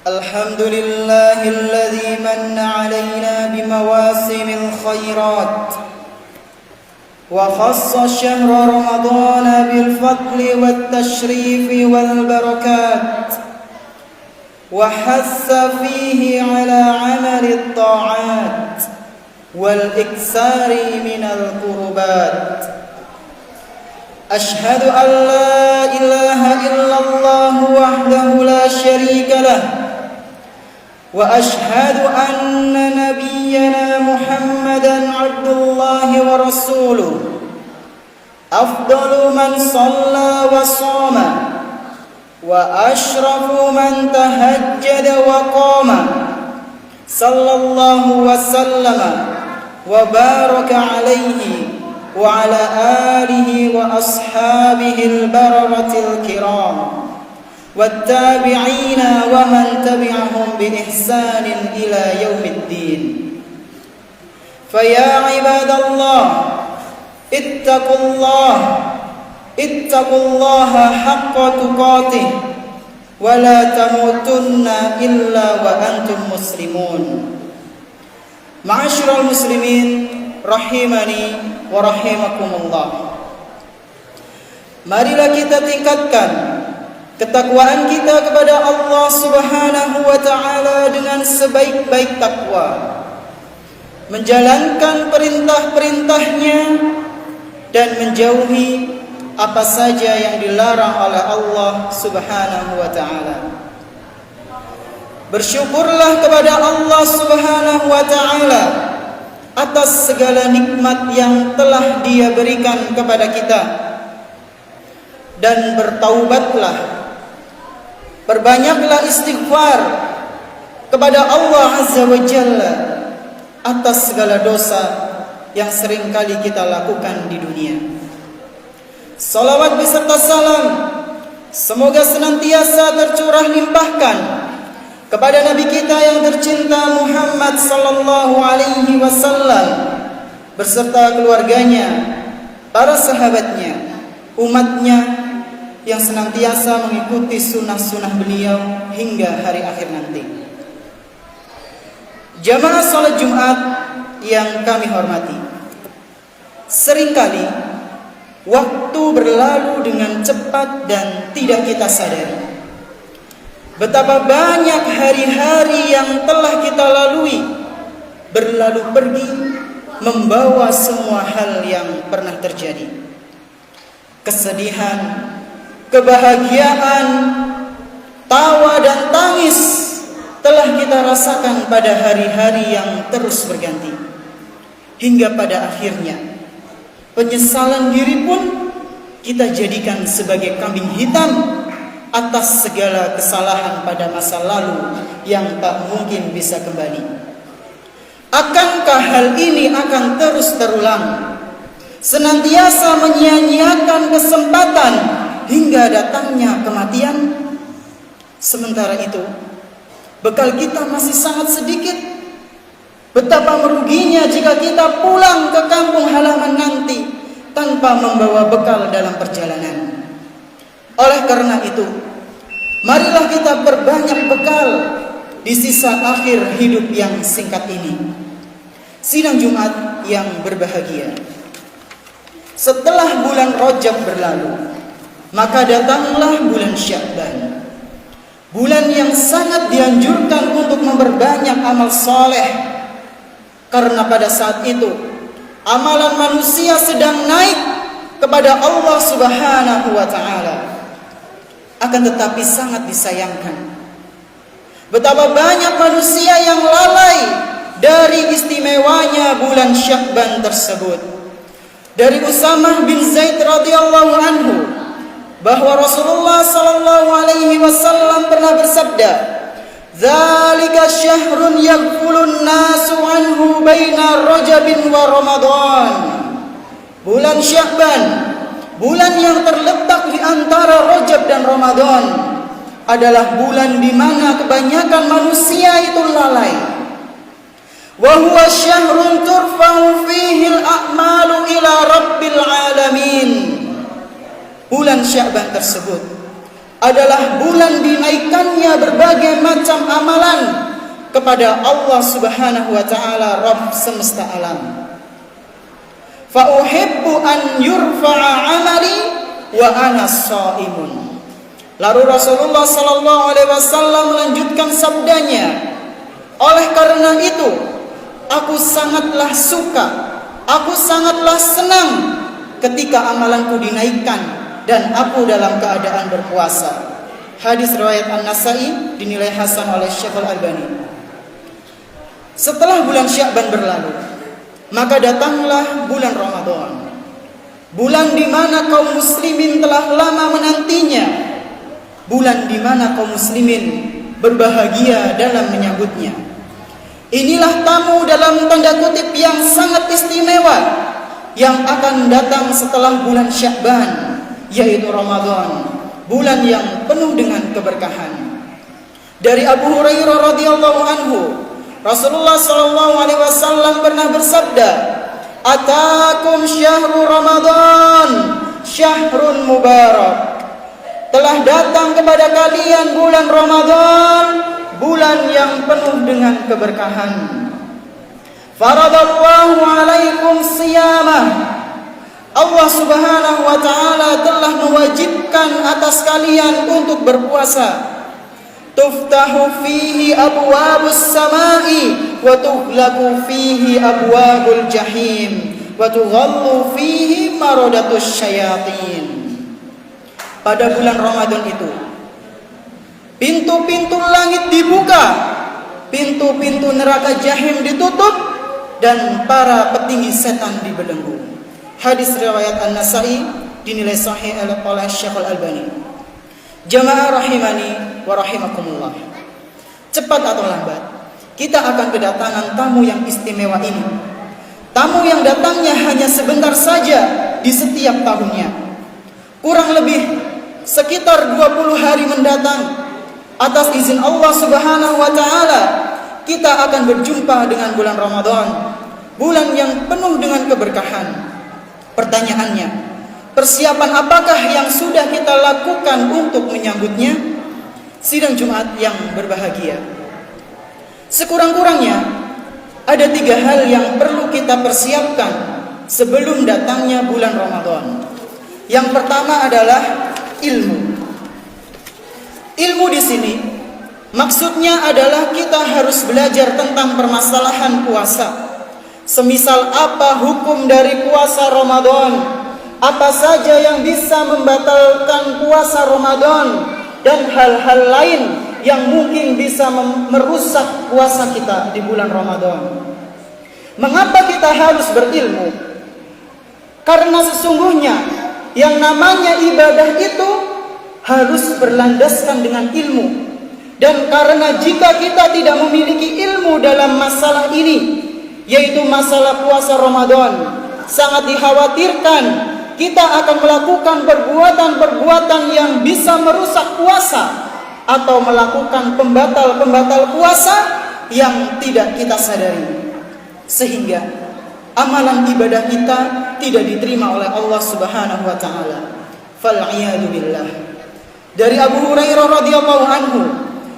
الحمد لله الذي من علينا بمواسم الخيرات وخص شهر رمضان بالفضل والتشريف والبركات وحث فيه على عمل الطاعات والإكثار من القربات. أشهد أن لا إله إلا الله وحده لا شريك له وأشهد أن نبينا محمدا عبد الله ورسوله أفضل من صلى وصام وأشرف من تهجد وقام صلى الله وسلم وبارك عليه وعلى آله وأصحابه البررة الكرام والتابعين ومن تبعهم بإحسان إلى يوم الدين. فيا عباد الله اتقوا الله حق تقاته ولا تموتن إلا وأنتم مسلمون. Ma'asyiral muslimin rahimani wa rahimakumullah. Marilah kita tingkatkan ketakwaan kita kepada Allah Subhanahu wa taala dengan sebaik-baik takwa, menjalankan perintah-perintahnya dan menjauhi apa saja yang dilarang oleh Allah Subhanahu wa taala. Bersyukurlah kepada Allah Subhanahu wa taala atas segala nikmat yang telah Dia berikan kepada kita, dan bertaubatlah, perbanyaklah istighfar kepada Allah Azza wa Jalla atas segala dosa yang seringkali kita lakukan di dunia. Salawat beserta salam semoga senantiasa tercurah limpahkan kepada Nabi kita yang tercinta Muhammad sallallahu alaihi wasallam beserta keluarganya, para sahabatnya, umatnya yang senantiasa mengikuti sunnah-sunnah beliau hingga hari akhir nanti. Jamaah salat Jumat yang kami hormati, seringkali waktu berlalu dengan cepat dan tidak kita sadari betapa banyak hari-hari yang telah kita lalui berlalu pergi membawa semua hal yang pernah terjadi. Kesedihan, kebahagiaan, tawa dan tangis telah kita rasakan pada hari-hari yang terus berganti. Hingga pada akhirnya penyesalan diri pun kita jadikan sebagai kambing hitam atas segala kesalahan pada masa lalu yang tak mungkin bisa kembali. Akankah hal ini akan terus terulang, senantiasa menyia-nyiakan kesempatan hingga datangnya kematian? Sementara itu, bekal kita masih sangat sedikit. Betapa meruginya jika kita pulang ke kampung halaman nanti tanpa membawa bekal dalam perjalanan. Oleh karena itu, marilah kita perbanyak bekal di sisa akhir hidup yang singkat ini. Sidang Jumat yang berbahagia, setelah bulan Rajab berlalu, maka datanglah bulan Sya'ban, bulan yang sangat dianjurkan untuk memperbanyak amal soleh, karena pada saat itu amalan manusia sedang naik kepada Allah Subhanahu wa taala. Akan tetapi sangat disayangkan betapa banyak manusia yang lalai dari istimewanya bulan Sya'ban tersebut. Dari Usamah bin Zaid radhiyallahu anhu bahwa Rasulullah sallallahu alaihi wasallam pernah bersabda, "Dzalika syahrun yaghfulun nasu anhu baina Rajabin wa Ramadan." Bulan Sya'ban, bulan yang terletak di antara Rajab dan Ramadan, adalah bulan di mana kebanyakan manusia itu lalai. Wa huwa syahrun turfa'u fihi al-a'malu ila rabbil alamin. Bulan Sya'ban tersebut adalah bulan dinaikannya berbagai macam amalan kepada Allah Subhanahu wa taala, Rabb semesta alam. Fa uhibbu an yurfa'a 'amali wa ana shaimun. Lalu Rasulullah sallallahu alaihi wasallam melanjutkan sabdanya, oleh karena itu aku sangatlah suka, aku sangatlah senang ketika amalanku dinaikkan dan aku dalam keadaan berpuasa. Hadis riwayat An-Nasa'i dinilai hasan oleh Syekh Al-Albani. Setelah bulan Sya'ban berlalu, maka datanglah bulan Ramadan. Bulan di mana kaum muslimin telah lama menantinya. Bulan di mana kaum muslimin berbahagia dalam menyambutnya. Inilah tamu dalam tanda kutip yang sangat istimewa yang akan datang setelah bulan Sya'ban, yaitu Ramadan, bulan yang penuh dengan keberkahan. Dari Abu Hurairah radhiyallahu anhu, Rasulullah sallallahu alaihi wasallam pernah bersabda, "Atakum syahrul Ramadan, syahrun mubarak." Telah datang kepada kalian bulan Ramadan, bulan yang penuh dengan keberkahan. Faradallahu alaikum siyamah. Allah Subhanahu wa taala telah mewajibkan atas kalian untuk berpuasa. Tuftahu fihi abwabus samai wa tughlaqu fihi abwabul jahim wa tughallu fihi maradatus syayatin. Pada bulan Ramadan itu pintu-pintu langit dibuka, pintu-pintu neraka jahim ditutup, dan para petinggi setan dibelenggu. Hadis riwayat An-Nasa'i dinilai sahih oleh Syekh Al-Albani. Jamaah rahimani wa rahimakumullah. Cepat atau lambat kita akan kedatangan tamu yang istimewa ini. Tamu yang datangnya hanya sebentar saja di setiap tahunnya. Kurang lebih sekitar 20 hari mendatang, atas izin Allah Subhanahu wa taala, kita akan berjumpa dengan bulan Ramadan, bulan yang penuh dengan keberkahan. Pertanyaannya, persiapan apakah yang sudah kita lakukan untuk menyambutnya? Sidang Jumat yang berbahagia, sekurang-kurangnya ada 3 hal yang perlu kita persiapkan sebelum datangnya bulan Ramadan. Yang pertama adalah ilmu. Ilmu di sini maksudnya adalah kita harus belajar tentang permasalahan puasa. Semisal apa hukum dari puasa Ramadan, apa saja yang bisa membatalkan puasa Ramadan, dan hal-hal lain yang mungkin bisa merusak puasa kita di bulan Ramadan. Mengapa kita harus berilmu? Karena sesungguhnya yang namanya ibadah itu harus berlandaskan dengan ilmu. Dan karena jika kita tidak memiliki ilmu dalam masalah ini, yaitu masalah puasa Ramadan, sangat dikhawatirkan kita akan melakukan perbuatan-perbuatan yang bisa merusak puasa, atau melakukan pembatal-pembatal puasa yang tidak kita sadari, sehingga amalan ibadah kita tidak diterima oleh Allah Subhanahu wa taala. Fal'iyadu billah. Dari Abu Hurairah radhiyallahu anhu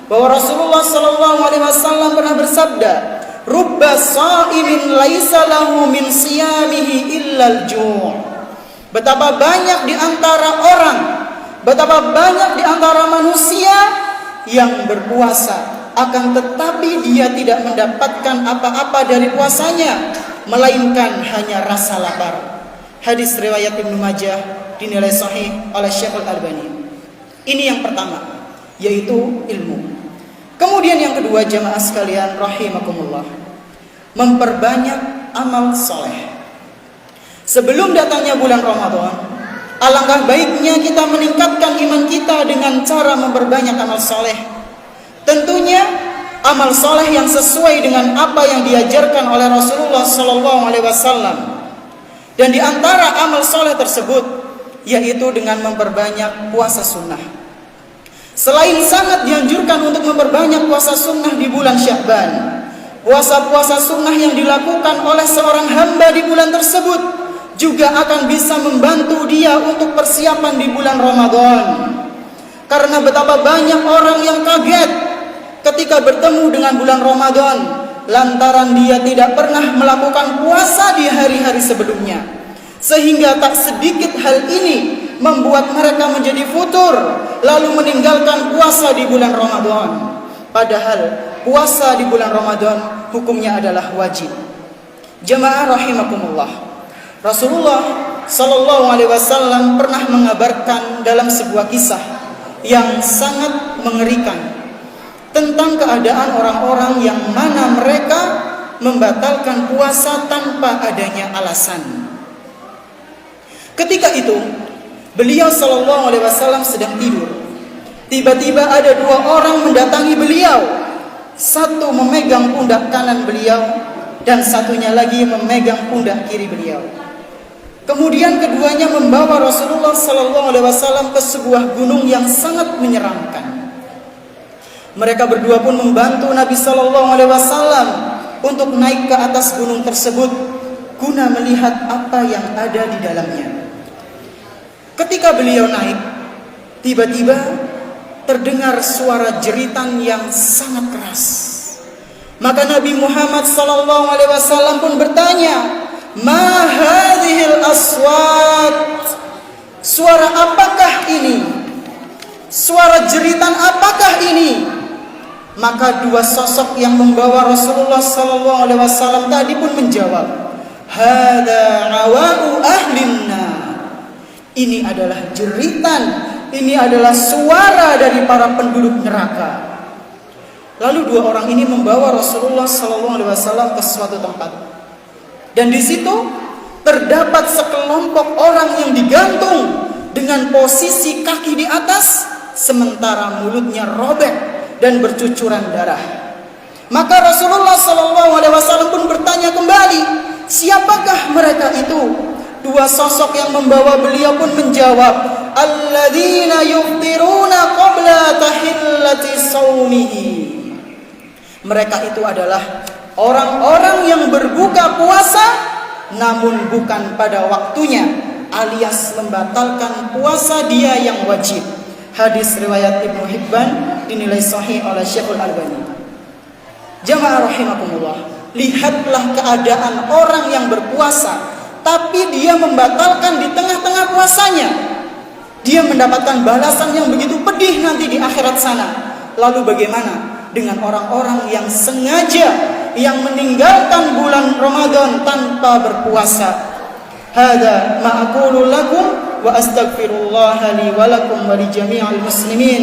bahwa Rasulullah sallallahu alaihi wasallam pernah bersabda, "Rubba sha'imin laisa lahu min siyamihi illal ju'." Betapa banyak di antara orang, betapa banyak di antara manusia yang berpuasa, akan tetapi dia tidak mendapatkan apa-apa dari puasanya, melainkan hanya rasa lapar. Hadis riwayat Ibnu Majah dinilai sahih oleh Syekh Al-Albani. Ini yang pertama, yaitu ilmu. Kemudian yang kedua, jamaah sekalian rahimakumullah, memperbanyak amal soleh. Sebelum datangnya bulan Ramadan, alangkah baiknya kita meningkatkan iman kita dengan cara memperbanyak amal soleh. Tentunya amal soleh yang sesuai dengan apa yang diajarkan oleh Rasulullah SAW. Dan di antara amal soleh tersebut, yaitu dengan memperbanyak puasa sunnah. Selain sangat dianjurkan untuk memperbanyak puasa sunnah di bulan Sya'ban, puasa-puasa sunnah yang dilakukan oleh seorang hamba di bulan tersebut juga akan bisa membantu dia untuk persiapan di bulan Ramadan. Karena betapa banyak orang yang kaget ketika bertemu dengan bulan Ramadan, lantaran dia tidak pernah melakukan puasa di hari-hari sebelumnya. Sehingga tak sedikit hal ini membuat mereka menjadi futur, lalu meninggalkan puasa di bulan Ramadan. Padahal puasa di bulan Ramadan hukumnya adalah wajib. Jamaah rahimakumullah, Rasulullah Sallallahu Alaihi Wasallam pernah mengabarkan dalam sebuah kisah yang sangat mengerikan tentang keadaan orang-orang yang mana mereka membatalkan puasa tanpa adanya alasan. Ketika itu, beliau Sallallahu Alaihi Wasallam sedang tidur. Tiba-tiba ada dua orang mendatangi beliau. Satu memegang pundak kanan beliau dan satunya lagi memegang pundak kiri beliau. Kemudian keduanya membawa Rasulullah Sallallahu Alaihi Wasallam ke sebuah gunung yang sangat menyeramkan. Mereka berdua pun membantu Nabi Sallallahu Alaihi Wasallam untuk naik ke atas gunung tersebut guna melihat apa yang ada di dalamnya. Ketika beliau naik, tiba-tiba terdengar suara jeritan yang sangat keras. Maka Nabi Muhammad Sallallahu Alaihi Wasallam pun bertanya, "Ma hadhil aswat?" Suara apakah ini? Suara jeritan apakah ini? Maka dua sosok yang membawa Rasulullah Sallallahu Alaihi Wasallam tadi pun menjawab, "Hada awa'u ahlinna." Ini adalah jeritan, ini adalah suara dari para penduduk neraka. Lalu dua orang ini membawa Rasulullah Sallallahu Alaihi Wasallam ke suatu tempat, dan di situ terdapat sekelompok orang yang digantung dengan posisi kaki di atas, sementara mulutnya robek dan bercucuran darah. Maka Rasulullah Sallallahu Alaihi Wasallam pun bertanya kembali, siapakah mereka itu? Dua sosok yang membawa beliau pun menjawab, alladzina yuftiruna qabla tahillati saumihi. Mereka itu adalah orang-orang yang berbuka puasa namun bukan pada waktunya, alias membatalkan puasa dia yang wajib. Hadis riwayat Ibnu Hibban dinilai sahih oleh Syekhul Albani. Jamaah rahimakumullah, lihatlah keadaan orang yang berpuasa tapi dia membatalkan di tengah-tengah puasanya. Dia mendapatkan balasan yang begitu pedih nanti di akhirat sana. Lalu bagaimana dengan orang-orang yang sengaja yang meninggalkan bulan Ramadan tanpa berpuasa? Hada ma aqulu lakum wa astaghfirullaha li wa lakum wa li jami'il muslimin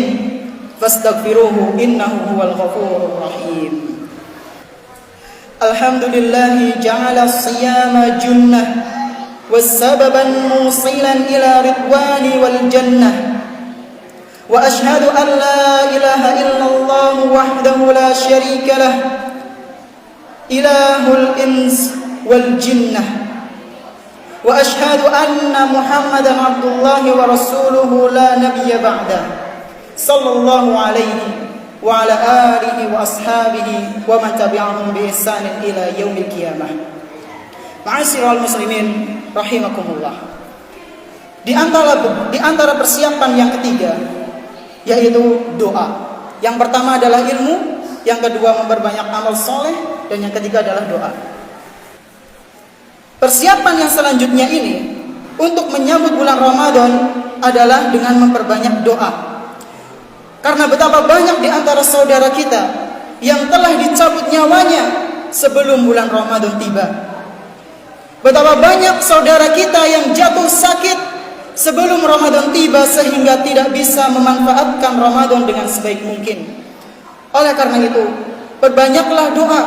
fastaghfiruhu innahu huwal ghafurur rahim. Alhamdulillah ja'ala as-siyama junnah was-sababan musilan ila ridwani wal jannah. Wa ashhadu an la ilaha illallah wahdahu la syarika lah, ilahul ins wal jinnah. Wa ashhadu anna Muhammadan abdullahi wa rasuluhu la nabiyya ba'dah. Sallallahu alaihi wa ala alihi wa ashabihi wa man tabi'ahum bi ihsanin ila yaumil qiyamah. Ma'asyiral muslimin rahimakumullah. Di antara persiapan yang ketiga yaitu doa. Yang pertama adalah ilmu, yang kedua memperbanyak amal soleh, dan yang ketiga adalah doa. Persiapan yang selanjutnya ini untuk menyambut bulan Ramadan adalah dengan memperbanyak doa. Karena betapa banyak di antara saudara kita yang telah dicabut nyawanya sebelum bulan Ramadan tiba. Betapa banyak saudara kita yang jatuh sakit sebelum Ramadan tiba sehingga tidak bisa memanfaatkan Ramadan dengan sebaik mungkin. Oleh karena itu, perbanyaklah doa,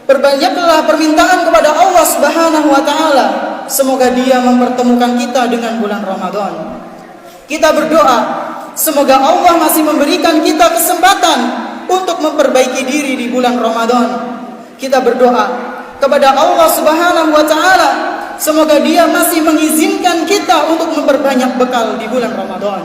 perbanyaklah permintaan kepada Allah Subhanahu wa taala, semoga Dia mempertemukan kita dengan bulan Ramadan. Kita berdoa, semoga Allah masih memberikan kita kesempatan untuk memperbaiki diri di bulan Ramadan. Kita berdoa kepada Allah Subhanahu wa taala, semoga Dia masih mengizinkan kita untuk memperbanyak bekal di bulan Ramadan.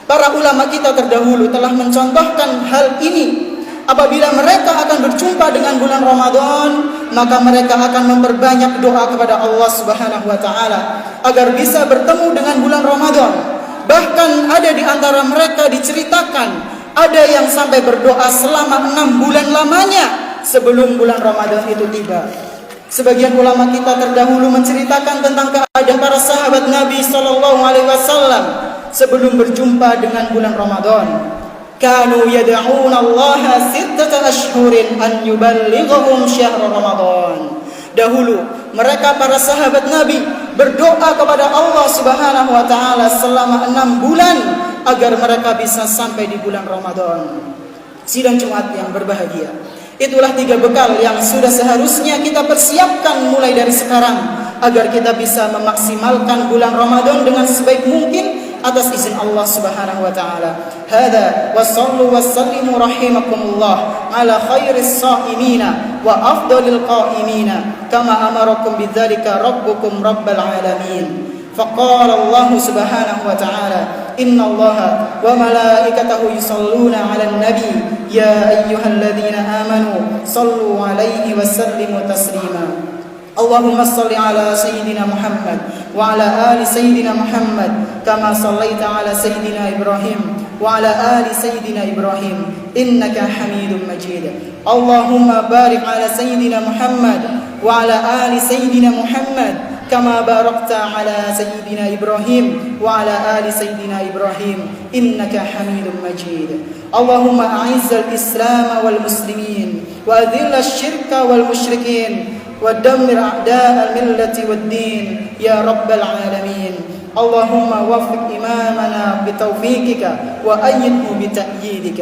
Para ulama kita terdahulu telah mencontohkan hal ini. Apabila mereka akan berjumpa dengan bulan Ramadan, maka mereka akan memperbanyak doa kepada Allah Subhanahu wa taala agar bisa bertemu dengan bulan Ramadan. Bahkan ada di antara mereka diceritakan ada yang sampai berdoa selama 6 bulan lamanya sebelum bulan Ramadan itu tiba. Sebagian ulama kita terdahulu menceritakan tentang keadaan para sahabat Nabi SAW sebelum berjumpa dengan bulan Ramadan. Kanu yad'una Allah sittata ashhurin an yuballighahum syahr Ramadan. Dahulu mereka para sahabat Nabi berdoa kepada Allah Subhanahu wa taala selama 6 bulan agar mereka bisa sampai di bulan Ramadan. Sidang Jumat yang berbahagia, itulah 3 bekal yang sudah seharusnya kita persiapkan mulai dari sekarang agar kita bisa memaksimalkan bulan Ramadan dengan sebaik mungkin atas izin Allah Subhanahu wa taala. Hada wa sallu wa sallimu rahimakumullah ala khairis shaimina wa afdalil qaimina kama amarakum bidzalika rabbukum rabbal alamin. فقال الله سبحانه وتعالى إن الله وملائكته يصلون على النبي يا أيها الذين آمنوا صلوا عليه وسلموا تسليما اللهم صل على سيدنا محمد وعلى آل سيدنا محمد كما صليت على سيدنا إبراهيم وعلى آل سيدنا إبراهيم إنك حميد مجيد اللهم بارك على سيدنا محمد وعلى آل سيدنا محمد كما باركت على سيدنا إبراهيم وعلى آل سيدنا إبراهيم إنك حميد مجيد اللهم أعز الإسلام والمسلمين وأذل الشرك والمشركين ودمر أعداء الملة والدين يا رب العالمين اللهم وفق إمامنا بتوفيقك وأيده بتأييدك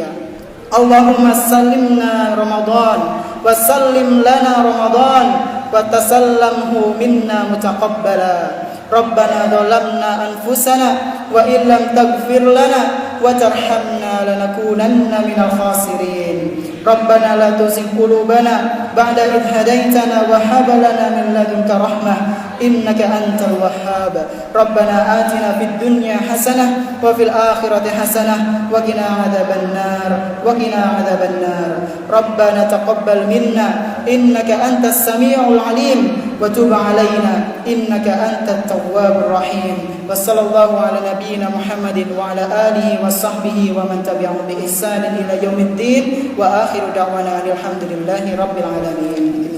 اللهم سلمنا رمضان وسلم لنا رمضان وتسلمه منا متقبلا ربنا ظلمنا أنفسنا وإن لم تغفر لنا وترحمنا لنكونن من الخاسرين ربنا لا تزغ قلوبنا بعد إذ هديتنا وهب لنا من لدنك رحمة إنك أنت الوهاب ربنا آتنا في الدنيا حسنة وفي الآخرة حسنة وقنا عذاب النار ربنا تقبل منا إنك أنت السميع العليم وتب علينا إنك أنت التواب الرحيم وصلى الله على نبينا محمد وعلى آله وصحبه ومن تبعهم بإحسان إلى يوم الدين وآخر دعوانا الحمد لله رب العالمين.